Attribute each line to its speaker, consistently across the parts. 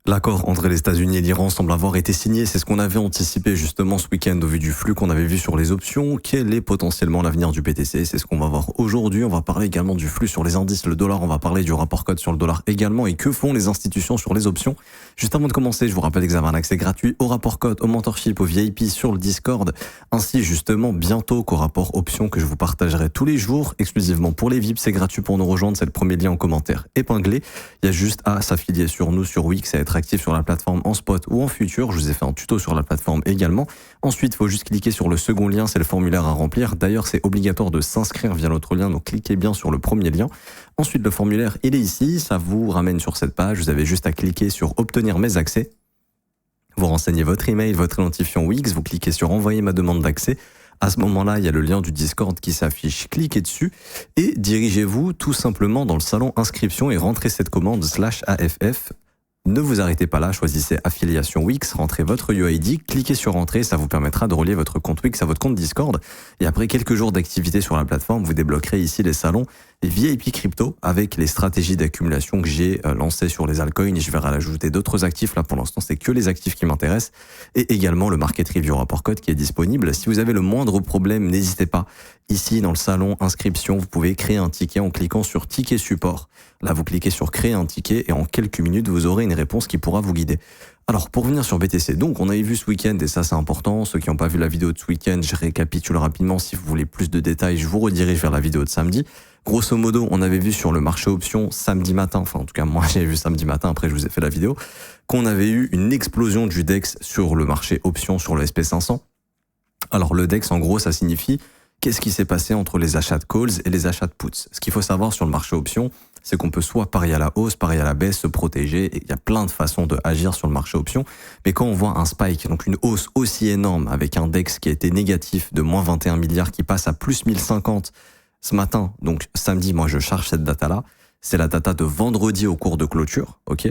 Speaker 1: L'accord entre les États-Unis et l'Iran semble avoir été signé. C'est ce qu'on avait anticipé justement ce week-end au vu du flux qu'on avait vu sur les options. Quel est potentiellement l'avenir du BTC? C'est ce qu'on va voir aujourd'hui. On va parler également du flux sur les indices, le dollar. On va parler du rapport code sur le dollar également. Et que font les institutions sur les options? Juste avant de commencer, je vous rappelle que vous avez un accès gratuit au rapport code, au mentorship, au VIP sur le Discord. Ainsi justement bientôt qu'au rapport options que je vous partagerai tous les jours exclusivement pour les VIP. C'est gratuit pour nous rejoindre. C'est le premier lien en commentaire épinglé. Il y a juste à s'affilier sur nous, sur Wix, et à être actif sur la plateforme en spot ou en futur. Je vous ai fait un tuto sur la plateforme également. Ensuite, il faut juste cliquer sur le second lien, c'est le formulaire à remplir. D'ailleurs, c'est obligatoire de s'inscrire via l'autre lien, donc cliquez bien sur le premier lien. Ensuite, le formulaire, il est ici, ça vous ramène sur cette page. Vous avez juste à cliquer sur obtenir mes accès. Vous renseignez votre email, votre identifiant Wix, vous cliquez sur envoyer ma demande d'accès. À ce moment-là, il y a le lien du Discord qui s'affiche. Cliquez dessus et dirigez-vous tout simplement dans le salon inscription et rentrez cette commande /AFF. Ne vous arrêtez pas là, choisissez affiliation Wix, rentrez votre UID, cliquez sur entrée, ça vous permettra de relier votre compte Wix à votre compte Discord. Et après quelques jours d'activité sur la plateforme, vous débloquerez ici les salons VIP crypto avec les stratégies d'accumulation que j'ai lancées sur les altcoins. Et je vais rajouter d'autres actifs. Là, pour l'instant, c'est que les actifs qui m'intéressent. Et également le market review rapport code qui est disponible. Si vous avez le moindre problème, n'hésitez pas. Ici, dans le salon inscription, vous pouvez créer un ticket en cliquant sur ticket support. Là, vous cliquez sur créer un ticket et en quelques minutes, vous aurez une réponse qui pourra vous guider. Alors, pour revenir sur BTC, donc, on avait vu ce week-end, et ça, c'est important. Ceux qui n'ont pas vu la vidéo de ce week-end, je récapitule rapidement. Si vous voulez plus de détails, je vous redirige vers la vidéo de samedi. Grosso modo, on avait vu sur le marché options samedi matin, enfin, en tout cas, moi, j'ai vu samedi matin, après, je vous ai fait la vidéo, qu'on avait eu une explosion du DEX sur le marché options, sur le SP500. Alors, le DEX, en gros, ça signifie qu'est-ce qui s'est passé entre les achats de calls et les achats de puts. Ce qu'il faut savoir sur le marché options, c'est qu'on peut soit parier à la hausse, parier à la baisse, se protéger. Et il y a plein de façons d'agir sur le marché options. Mais quand on voit un spike, donc une hausse aussi énorme avec un DEX qui a été négatif de moins 21 milliards qui passe à plus 1050 ce matin, donc samedi, moi je charge cette data-là. C'est la data de vendredi au cours de clôture, ok?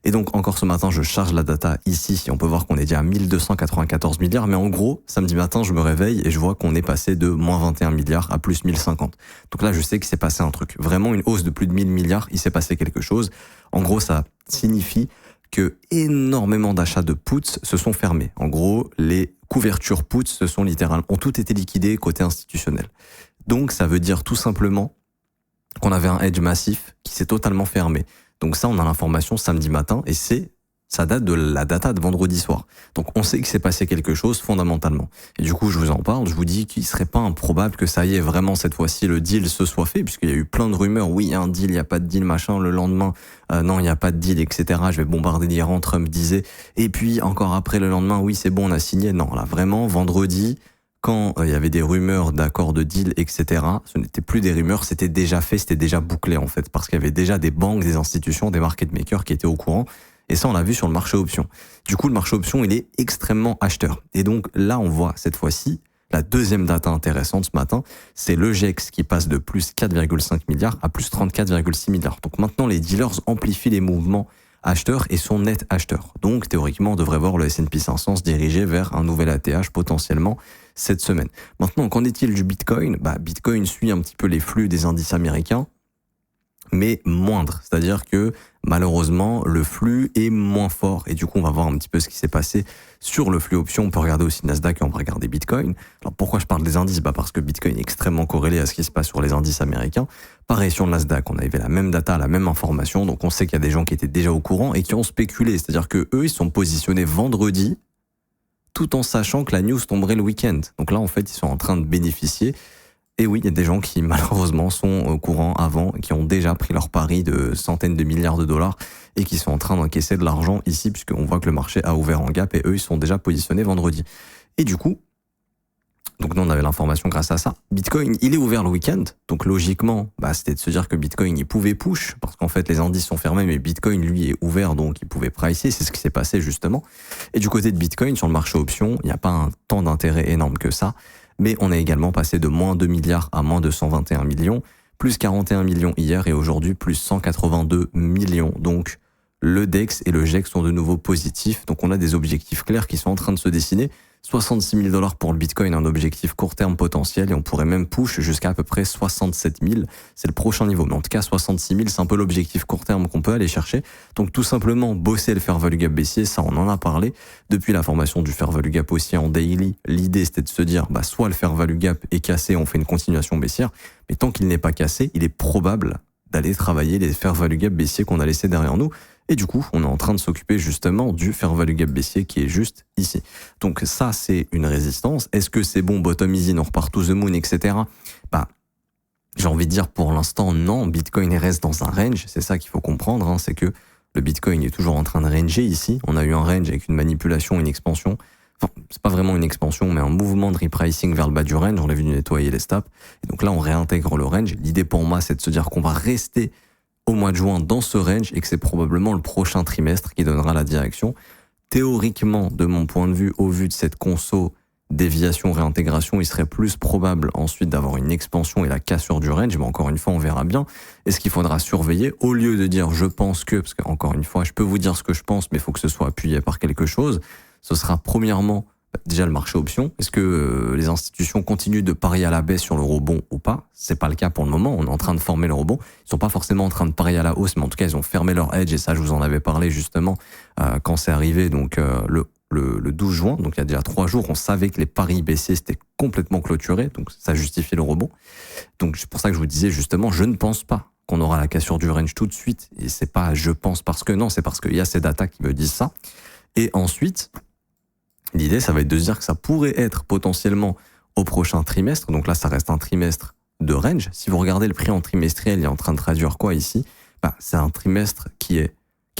Speaker 1: Et donc encore ce matin, je charge la data ici. On peut voir qu'on est déjà à 1294 milliards, mais en gros, samedi matin, je me réveille et je vois qu'on est passé de moins 21 milliards à plus 1050. Donc là, je sais qu'il s'est passé un truc. Vraiment une hausse de plus de 1000 milliards, il s'est passé quelque chose. En gros, ça signifie que énormément d'achats de puts se sont fermés. En gros, les couvertures puts ont toutes été liquidées côté institutionnel. Donc ça veut dire tout simplement qu'on avait un hedge massif qui s'est totalement fermé. Donc ça, on a l'information samedi matin et ça date de la data de vendredi soir. Donc on sait qu'il s'est passé quelque chose fondamentalement. Et du coup, je vous en parle, je vous dis qu'il serait pas improbable que ça y est vraiment cette fois-ci le deal se soit fait, puisqu'il y a eu plein de rumeurs, oui, il y a un deal, il n'y a pas de deal, machin, le lendemain, non, il n'y a pas de deal, etc. Je vais bombarder l'Iran, Trump disait. Et puis encore après le lendemain, oui, c'est bon, on a signé. Non, là vraiment, vendredi, quand il y avait des rumeurs d'accords de deal, etc., ce n'était plus des rumeurs, c'était déjà fait, c'était déjà bouclé en fait, parce qu'il y avait déjà des banques, des institutions, des market makers qui étaient au courant, et ça on l'a vu sur le marché options. Du coup, le marché options, il est extrêmement acheteur. Et donc là, on voit cette fois-ci, la deuxième data intéressante ce matin, c'est le GEX qui passe de plus 4,5 milliards à plus 34,6 milliards. Donc maintenant, les dealers amplifient les mouvements acheteurs et sont net acheteurs. Donc théoriquement, on devrait voir le S&P 500 se diriger vers un nouvel ATH potentiellement cette semaine. Maintenant, qu'en est-il du Bitcoin? Bitcoin suit un petit peu les flux des indices américains, mais moindre. C'est-à-dire que malheureusement, le flux est moins fort. Et du coup, on va voir un petit peu ce qui s'est passé sur le flux option. On peut regarder aussi Nasdaq et on va regarder Bitcoin. Alors pourquoi je parle des indices? Parce que Bitcoin est extrêmement corrélé à ce qui se passe sur les indices américains. Pareil sur le Nasdaq, on avait la même data, la même information. Donc on sait qu'il y a des gens qui étaient déjà au courant et qui ont spéculé. C'est-à-dire que eux, ils sont positionnés vendredi, tout en sachant que la news tomberait le week-end. Donc là, en fait, ils sont en train de bénéficier. Et oui, il y a des gens qui, malheureusement, sont au courant avant, qui ont déjà pris leur pari de centaines de milliards de dollars et qui sont en train d'encaisser de l'argent ici, puisqu'on voit que le marché a ouvert en gap et eux, ils sont déjà positionnés vendredi. Et du coup, donc nous, on avait l'information grâce à ça. Bitcoin, il est ouvert le week-end. Donc logiquement, c'était de se dire que Bitcoin, il pouvait push, parce qu'en fait, les indices sont fermés, mais Bitcoin, lui, est ouvert, donc il pouvait pricer. C'est ce qui s'est passé, justement. Et du côté de Bitcoin, sur le marché option, il n'y a pas un temps d'intérêt énorme que ça. Mais on est également passé de moins 2 milliards à moins 221 millions, plus 41 millions hier et aujourd'hui plus 182 millions. Donc le DEX et le GEX sont de nouveau positifs. Donc on a des objectifs clairs qui sont en train de se dessiner. 66 000 $ pour le Bitcoin, un objectif court terme potentiel, et on pourrait même push jusqu'à à peu près 67 000. C'est le prochain niveau. Mais en tout cas, 66 000, c'est un peu l'objectif court terme qu'on peut aller chercher. Donc tout simplement, bosser le fair value gap baissier, ça on en a parlé. Depuis la formation du fair value gap haussier en daily, l'idée c'était de se dire, soit le fair value gap est cassé, on fait une continuation baissière. Mais tant qu'il n'est pas cassé, il est probable d'aller travailler les fair value gap baissiers qu'on a laissés derrière nous. Et du coup, on est en train de s'occuper justement du fair value gap baissier qui est juste ici. Donc ça, c'est une résistance. Est-ce que c'est bon, bottom easy, on repart to the moon, etc. J'ai envie de dire pour l'instant, non. Bitcoin reste dans un range. C'est ça qu'il faut comprendre, hein, c'est que le Bitcoin est toujours en train de ranger ici. On a eu un range avec une manipulation, une expansion. Enfin, c'est pas vraiment une expansion, mais un mouvement de repricing vers le bas du range. On a vu nettoyer les stops. Et donc là, on réintègre le range. L'idée pour moi, c'est de se dire qu'on va rester au mois de juin dans ce range et que c'est probablement le prochain trimestre qui donnera la direction. Théoriquement, de mon point de vue, au vu de cette conso déviation, réintégration, il serait plus probable ensuite d'avoir une expansion et la cassure du range, mais encore une fois, on verra bien. Est-ce qu'il faudra surveiller au lieu de dire je pense que, parce qu'encore une fois, je peux vous dire ce que je pense, mais il faut que ce soit appuyé par quelque chose. Ce sera premièrement déjà le marché option. Est-ce que les institutions continuent de parier à la baisse sur le rebond ou pas? C'est pas le cas pour le moment. On est en train de former le rebond. Ils sont pas forcément en train de parier à la hausse, mais en tout cas, ils ont fermé leur hedge, et ça, je vous en avais parlé justement quand c'est arrivé, donc le 12 juin, donc il y a déjà 3 jours, on savait que les paris baissiers c'était complètement clôturé, donc ça justifie le rebond. Donc c'est pour ça que je vous disais justement, je ne pense pas qu'on aura la cassure du range tout de suite, et c'est pas je pense parce que non, c'est parce qu'il y a ces datas qui me disent ça. Et ensuite, l'idée, ça va être de se dire que ça pourrait être potentiellement au prochain trimestre, donc là ça reste un trimestre de range. Si vous regardez le prix en trimestriel, il est en train de traduire quoi ici? C'est un trimestre qui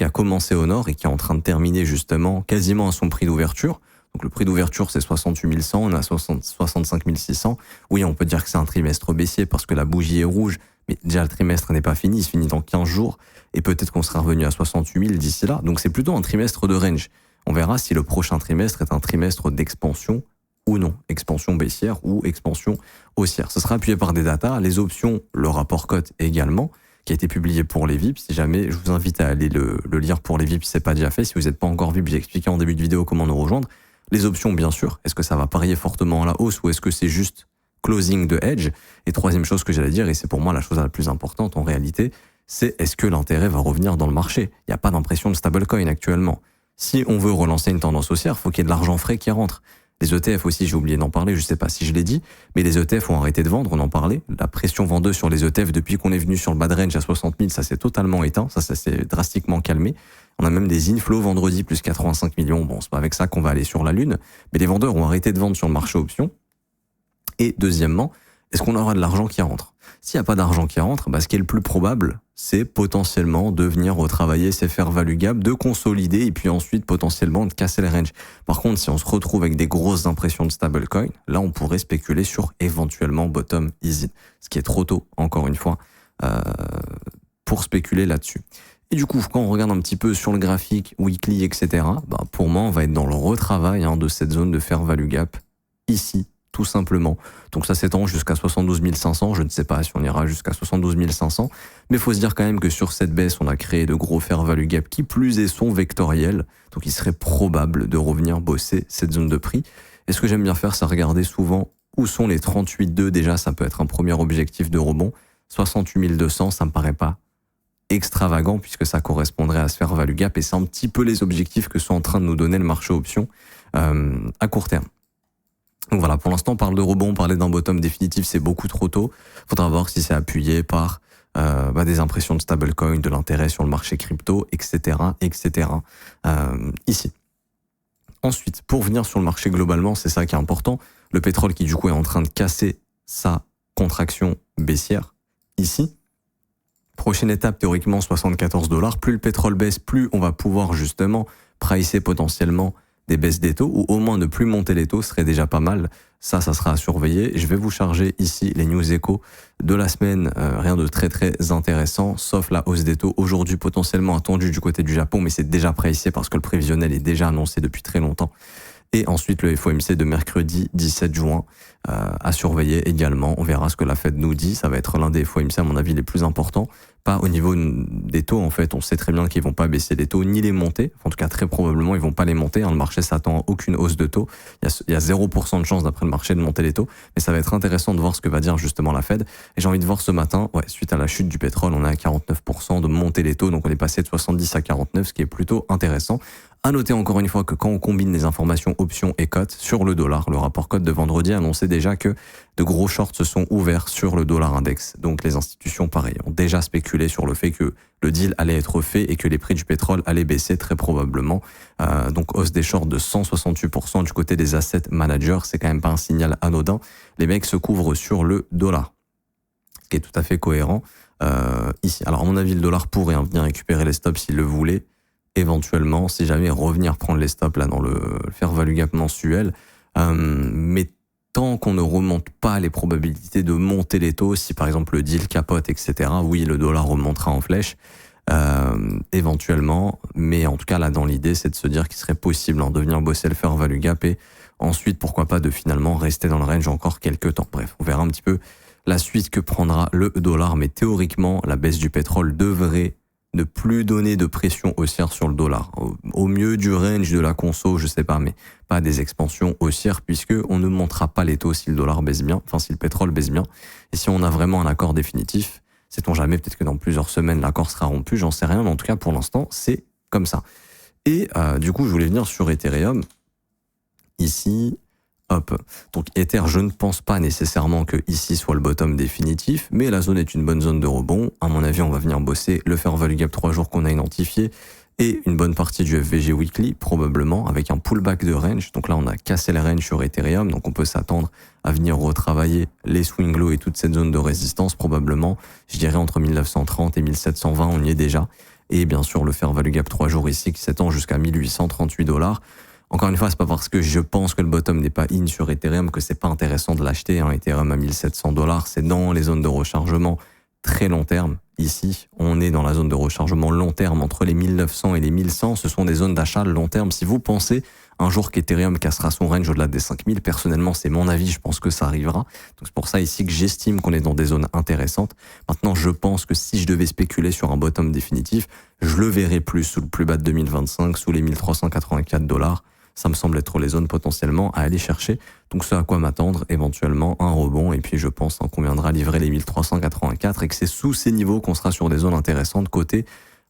Speaker 1: a commencé au nord et qui est en train de terminer justement quasiment à son prix d'ouverture. Donc le prix d'ouverture c'est 68 100, on a 65 600. Oui, on peut dire que c'est un trimestre baissier parce que la bougie est rouge, mais déjà le trimestre n'est pas fini, il se finit dans 15 jours et peut-être qu'on sera revenu à 68 000 d'ici là. Donc c'est plutôt un trimestre de range. On verra si le prochain trimestre est un trimestre d'expansion ou non, expansion baissière ou expansion haussière. Ce sera appuyé par des datas, les options, le rapport cote également, qui a été publié pour les VIPs. Si jamais, je vous invite à aller le lire pour les VIPs si c'est pas déjà fait. Si vous n'êtes pas encore VIP, j'ai expliqué en début de vidéo comment nous rejoindre. Les options, bien sûr. Est-ce que ça va parier fortement à la hausse ou est-ce que c'est juste closing de hedge? Et troisième chose que j'allais dire, et c'est pour moi la chose la plus importante en réalité, c'est est-ce que l'intérêt va revenir dans le marché? Il n'y a pas d'impression de stablecoin actuellement. Si on veut relancer une tendance haussière, il faut qu'il y ait de l'argent frais qui rentre. Les ETF aussi, j'ai oublié d'en parler, je sais pas si je l'ai dit, mais les ETF ont arrêté de vendre, on en parlait. La pression vendeuse sur les ETF depuis qu'on est venu sur le bas de range à 60 000, ça s'est totalement éteint, ça s'est drastiquement calmé. On a même des inflows vendredi, plus 85 millions. Bon, c'est pas avec ça qu'on va aller sur la lune, mais les vendeurs ont arrêté de vendre sur le marché option. Et deuxièmement, est-ce qu'on aura de l'argent qui rentre? S'il n'y a pas d'argent qui rentre, ce qui est le plus probable, c'est potentiellement de venir retravailler ces fair value gap, de consolider et puis ensuite potentiellement de casser les ranges. Par contre, si on se retrouve avec des grosses impressions de stablecoin, là on pourrait spéculer sur éventuellement bottom easy, ce qui est trop tôt, encore une fois, pour spéculer là-dessus. Et du coup, quand on regarde un petit peu sur le graphique, weekly, etc., pour moi, on va être dans le retravail de cette zone de fair value gap ici, tout simplement. Donc ça s'étend jusqu'à 72 500, je ne sais pas si on ira jusqu'à 72 500, mais il faut se dire quand même que sur cette baisse, on a créé de gros fair value gap qui plus est sont vectoriels, donc il serait probable de revenir bosser cette zone de prix. Et ce que j'aime bien faire, c'est regarder souvent où sont les 38,2, déjà ça peut être un premier objectif de rebond, 68 200, ça me paraît pas extravagant puisque ça correspondrait à ce fair value gap et c'est un petit peu les objectifs que sont en train de nous donner le marché option à court terme. Donc voilà, pour l'instant, on parle de rebond, parler d'un bottom définitif, c'est beaucoup trop tôt. Faudra voir si c'est appuyé par des impressions de stablecoin, de l'intérêt sur le marché crypto, etc., etc. Ici. Ensuite, pour venir sur le marché globalement, c'est ça qui est important. Le pétrole qui du coup est en train de casser sa contraction baissière ici. Prochaine étape, théoriquement, 74 $. Plus le pétrole baisse, plus on va pouvoir justement pricer potentiellement des baisses des taux, ou au moins ne plus monter les taux serait déjà pas mal. Ça sera à surveiller. Je vais vous charger ici les news échos de la semaine. Rien de très très intéressant, sauf la hausse des taux aujourd'hui potentiellement attendue du côté du Japon, mais c'est déjà pricé parce que le prévisionnel est déjà annoncé depuis très longtemps. Et ensuite le FOMC de mercredi 17 juin. à surveiller également. On verra ce que la Fed nous dit. Ça va être l'un des FOMC, à mon avis, les plus importants. Pas au niveau des taux, en fait. On sait très bien qu'ils vont pas baisser les taux, ni les monter. En tout cas, très probablement, ils vont pas les monter. Le marché s'attend à aucune hausse de taux. Il y a 0% de chance, d'après le marché, de monter les taux. Mais ça va être intéressant de voir ce que va dire justement la Fed. Et j'ai envie de voir ce matin, suite à la chute du pétrole, on est à 49% de monter les taux. Donc on est passé de 70 à 49, ce qui est plutôt intéressant. À noter encore une fois que quand on combine les informations options et cotes sur le dollar, le rapport cote de vendredi annonçait déjà que de gros shorts se sont ouverts sur le dollar index. Donc les institutions, pareil, ont déjà spéculé sur le fait que le deal allait être fait et que les prix du pétrole allaient baisser très probablement. Donc hausse des shorts de 168% du côté des asset managers, c'est quand même pas un signal anodin. Les mecs se couvrent sur le dollar, ce qui est tout à fait cohérent ici. Alors à mon avis, le dollar pourrait venir récupérer les stops s'il le voulait. Éventuellement, si jamais revenir prendre les stops là dans le fair value gap mensuel, mais tant qu'on ne remonte pas les probabilités de monter les taux, si par exemple le deal capote, etc., oui, le dollar remontera en flèche, éventuellement, mais en tout cas là dans l'idée c'est de se dire qu'il serait possible de venir bosser le fair value gap et ensuite pourquoi pas de finalement rester dans le range encore quelques temps. Bref, on verra un petit peu la suite que prendra le dollar, mais théoriquement la baisse du pétrole devrait ne plus donner de pression haussière sur le dollar. Au mieux du range de la conso, je sais pas, mais pas des expansions haussières puisque on ne montera pas les taux si le dollar baisse bien, enfin si le pétrole baisse bien. Et si on a vraiment un accord définitif, sait-on jamais, peut-être que dans plusieurs semaines l'accord sera rompu, j'en sais rien, mais en tout cas pour l'instant c'est comme ça. Et du coup je voulais venir sur Ethereum. Ici, hop. Donc Ether, je ne pense pas nécessairement que ici soit le bottom définitif, mais la zone est une bonne zone de rebond. À mon avis, on va venir bosser le fair value gap 3 jours qu'on a identifié et une bonne partie du FVG weekly probablement avec un pullback de range. Donc là, on a cassé le range sur Ethereum, donc on peut s'attendre à venir retravailler les swing lows et toute cette zone de résistance probablement. Je dirais entre 1930 et 1720, on y est déjà. Et bien sûr, le fair value gap 3 jours ici qui s'étend jusqu'à $1838. Encore une fois, c'est pas parce que je pense que le bottom n'est pas in sur Ethereum que c'est pas intéressant de l'acheter. Ethereum à $1700, c'est dans les zones de rechargement très long terme. Ici, on est dans la zone de rechargement long terme entre les 1900 et les 1100. Ce sont des zones d'achat long terme. Si vous pensez un jour qu'Ethereum cassera son range au-delà des 5000, personnellement, c'est mon avis, je pense que ça arrivera. Donc c'est pour ça ici que j'estime qu'on est dans des zones intéressantes. Maintenant, je pense que si je devais spéculer sur un bottom définitif, je le verrais plus sous le plus bas de 2025, sous les $1384. Ça me semble être les zones potentiellement à aller chercher. Donc ce à quoi m'attendre, éventuellement un rebond. Et puis je pense qu'on viendra livrer les 1384 et que c'est sous ces niveaux qu'on sera sur des zones intéressantes côté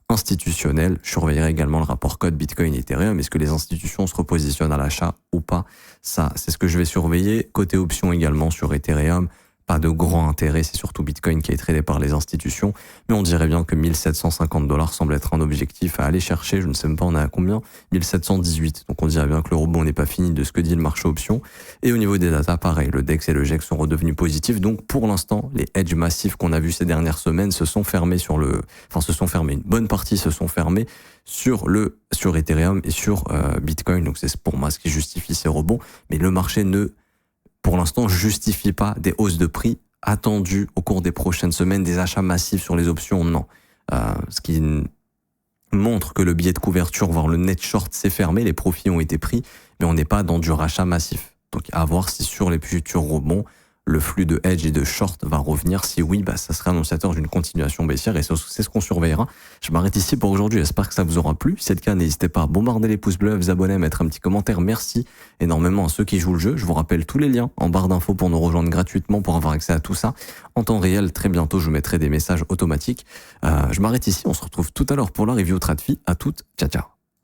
Speaker 1: institutionnel. Je surveillerai également le rapport code Bitcoin et Ethereum. Est-ce que les institutions se repositionnent à l'achat ou pas? Ça, c'est ce que je vais surveiller. Côté option également sur Ethereum. Pas de grand intérêt, c'est surtout Bitcoin qui est tradé par les institutions, mais on dirait bien que $1750 semble être un objectif à aller chercher. Je ne sais même pas on est à combien, 1718. Donc on dirait bien que le rebond n'est pas fini de ce que dit le marché option. Et au niveau des datas, pareil, le DEX et le GEX sont redevenus positifs. Donc pour l'instant, les hedges massifs qu'on a vus ces dernières semaines se sont fermés une bonne partie se sont fermés sur Ethereum et sur Bitcoin. Donc c'est pour moi ce qui justifie ces rebonds, mais le marché pour l'instant, justifie pas des hausses de prix attendues au cours des prochaines semaines, des achats massifs sur les options, non. Ce qui montre que le billet de couverture, voire le net short, s'est fermé, les profits ont été pris, mais on n'est pas dans du rachat massif. Donc à voir si sur les futurs rebonds, le flux de hedge et de short va revenir. Si oui, ça serait annonciateur d'une continuation baissière et c'est ce qu'on surveillera. Je m'arrête ici pour aujourd'hui. J'espère que ça vous aura plu. Si c'est le cas, n'hésitez pas à bombarder les pouces bleus, à vous abonner, à mettre un petit commentaire. Merci énormément à ceux qui jouent le jeu. Je vous rappelle tous les liens en barre d'infos pour nous rejoindre gratuitement pour avoir accès à tout ça en temps réel. Très bientôt, je vous mettrai des messages automatiques. Je m'arrête ici. On se retrouve tout à l'heure pour la review TradFi. À toutes. Ciao, ciao.